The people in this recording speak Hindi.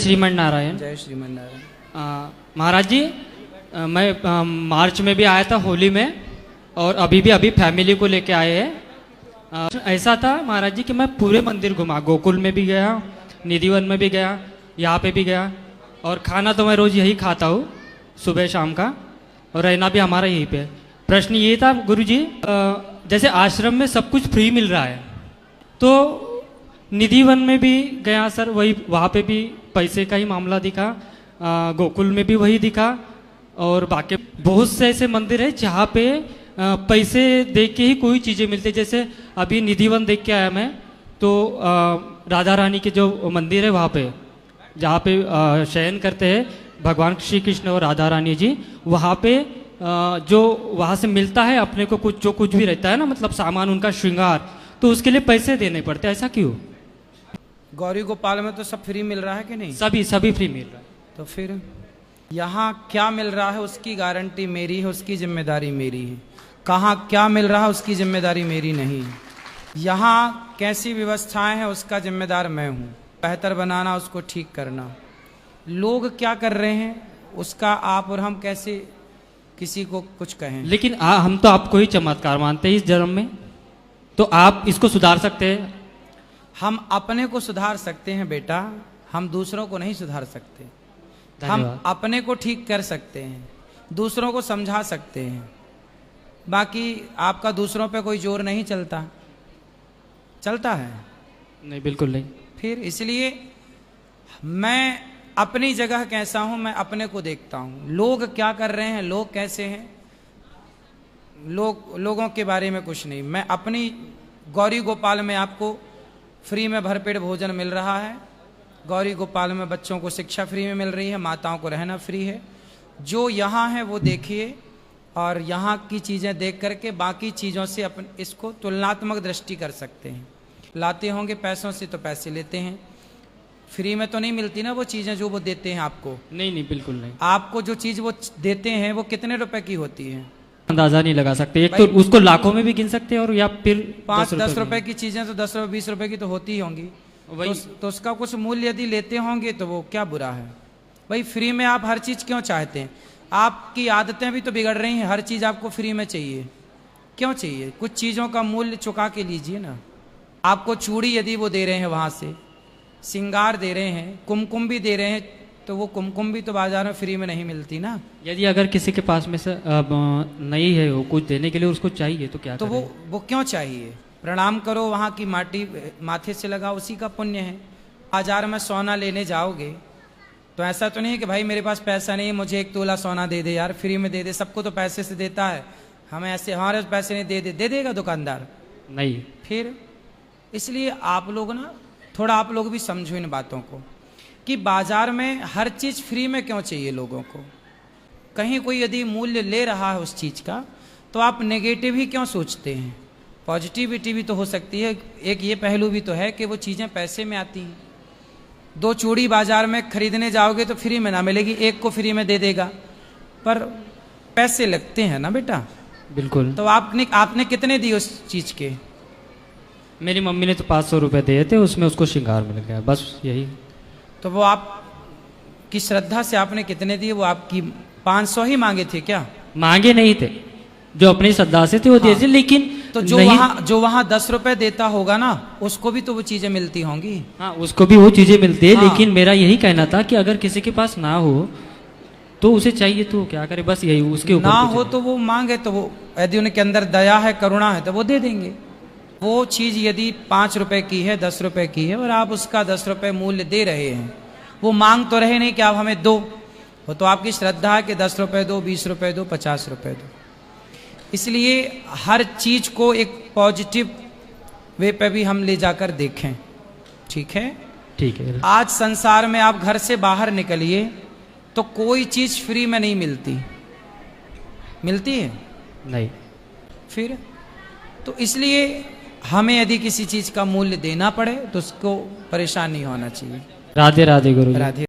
श्रीमन नारायण। जय श्रीमन नारायण। महाराज जी, मैं मार्च में भी आया था होली में, और अभी फैमिली को लेके आए हैं। ऐसा था महाराज जी कि मैं पूरे मंदिर घुमा, गोकुल में भी गया, निधिवन में भी गया, यहाँ पे भी गया, और खाना तो मैं रोज़ यही खाता हूँ सुबह शाम का, और रहना भी हमारा यहीं पे। प्रश्न ये था गुरुजी, जैसे आश्रम में सब कुछ फ्री मिल रहा है, तो निधिवन में भी गया सर, वही वहाँ पे भी पैसे का ही मामला दिखा, गोकुल में भी वही दिखा, और बाकी बहुत से ऐसे मंदिर है जहाँ पे पैसे दे के ही कोई चीज़ें मिलती। जैसे अभी निधिवन देख के आया मैं, तो राधा रानी के जो मंदिर है वहाँ पे, जहाँ पे शयन करते हैं भगवान श्री कृष्ण और राधा रानी जी, वहाँ पे जो वहाँ से मिलता है अपने को कुछ, जो कुछ भी रहता है ना, मतलब सामान उनका श्रृंगार, तो उसके लिए पैसे देने पड़ते हैं। ऐसा क्यों? गौरी गोपाल में तो सब फ्री मिल रहा है कि नहीं? सभी फ्री मिल रहा है। तो फिर यहाँ क्या मिल रहा है उसकी गारंटी मेरी है, उसकी जिम्मेदारी मेरी है। कहाँ क्या मिल रहा है उसकी जिम्मेदारी मेरी नहीं है। यहाँ कैसी व्यवस्थाएं हैं उसका जिम्मेदार मैं हूँ, बेहतर बनाना, उसको ठीक करना। लोग क्या कर रहे हैं उसका आप और हम कैसे किसी को कुछ कहें। लेकिन हम तो आपको ही चमत्कार मानते हैं इस जन्म में, तो आप इसको सुधार सकते हैं। हम अपने को सुधार सकते हैं बेटा, हम दूसरों को नहीं सुधार सकते। हम अपने को ठीक कर सकते हैं, दूसरों को समझा सकते हैं। बाकी आपका दूसरों पे कोई जोर नहीं चलता है? नहीं, बिल्कुल नहीं। फिर इसलिए मैं अपनी जगह कैसा हूं, मैं अपने को देखता हूं। लोग क्या कर रहे हैं, लोग कैसे हैं, लोगों के बारे में कुछ नहीं। मैं अपनी गौरी गोपाल में आपको फ्री में भरपेट भोजन मिल रहा है, गौरी गोपाल में बच्चों को शिक्षा फ्री में मिल रही है, माताओं को रहना फ्री है। जो यहाँ है वो देखिए, और यहाँ की चीज़ें देख करके बाकी चीज़ों से अपन इसको तुलनात्मक दृष्टि कर सकते हैं। लाते होंगे पैसों से तो पैसे लेते हैं, फ्री में तो नहीं मिलती ना वो चीज़ें जो वो देते हैं आपको। नहीं, बिल्कुल नहीं। आपको जो चीज़ वो देते हैं वो कितने रुपए की होती है अंदाजा नहीं लगा सकते। एक तो उसको लाखों में भी गिन सकते हैं, और या फिर 5-10 रुपए की चीज़ें तो 10-20 रुपए की तो होती ही होंगी। तो उसका कुछ मूल्य यदि लेते होंगे तो वो क्या बुरा है भाई। फ्री में आप हर चीज़ क्यों चाहते हैं? आपकी आदतें भी तो बिगड़ रही हैं, हर चीज़ आपको फ्री में चाहिए। क्यों चाहिए? कुछ चीज़ों का मूल्य चुका के लीजिए ना। आपको चूड़ी यदि वो दे रहे हैं, वहाँ से श्रृंगार दे रहे हैं, कुमकुम भी दे रहे हैं, तो वो कुमकुम भी तो बाजार में फ्री में नहीं मिलती ना। यदि अगर किसी के पास में से नहीं है वो कुछ देने के लिए, उसको चाहिए तो क्या तो करें? वो क्यों चाहिए? प्रणाम करो, वहाँ की माटी माथे से लगाओ, उसी का पुण्य है। बाजार में सोना लेने जाओगे तो ऐसा तो नहीं है कि भाई मेरे पास पैसा नहीं है, मुझे 1 तोला सोना दे दे यार, फ्री में दे दे। सबको तो पैसे से देता है, हमें ऐसे हमारे पैसे नहीं दे देगा दुकानदार? नहीं। फिर इसलिए आप लोग ना थोड़ा आप लोग भी समझो इन बातों को कि बाजार में हर चीज़ फ्री में क्यों चाहिए लोगों को। कहीं कोई यदि मूल्य ले रहा है उस चीज़ का, तो आप नेगेटिव ही क्यों सोचते हैं? पॉजिटिविटी भी तो हो सकती है। एक ये पहलू भी तो है कि वो चीज़ें पैसे में आती हैं। 2 चूड़ी बाजार में खरीदने जाओगे तो फ्री में ना मिलेगी, एक को फ्री में दे देगा, पर पैसे लगते हैं ना बेटा। बिल्कुल। तो आपने कितने दिए उस चीज़ के? मेरी मम्मी ने तो 500 रुपये दिए थे, उसमें उसको श्रृंगार मिल गया, बस यही। तो वो आपकी श्रद्धा से आपने कितने दिए? वो आपकी 500 ही मांगे थे क्या? मांगे नहीं थे, जो अपनी श्रद्धा से थे वो दिए थे। लेकिन तो जो वहाँ 10 रुपए देता होगा ना, उसको भी तो वो चीजें मिलती होंगी। हाँ, उसको भी वो चीजें मिलती है। लेकिन मेरा यही कहना था कि अगर किसी के पास ना हो तो उसे चाहिए तो क्या करे, बस यही। उसके ऊपर ना हो तो वो मांगे, तो वो यदि उनके अंदर दया है, करुणा है, तो वो दे देंगे। वो चीज यदि 5 रुपए की है, 10 रुपए की है, और आप उसका 10 रुपए मूल्य दे रहे हैं, वो मांग तो रहे नहीं कि आप हमें दो। वो तो आपकी श्रद्धा है कि 10 रुपए दो, 20 रुपए दो, 50 रुपए दो। इसलिए हर चीज को एक पॉजिटिव वे पे भी हम ले जाकर देखें। ठीक है? ठीक है। आज संसार में आप घर से बाहर निकलिए तो कोई चीज फ्री में नहीं मिलती। मिलती है? नहीं। फिर तो इसलिए हमें यदि किसी चीज का मूल्य देना पड़े तो उसको परेशान नहीं होना चाहिए। राधे राधे गुरु। राधे।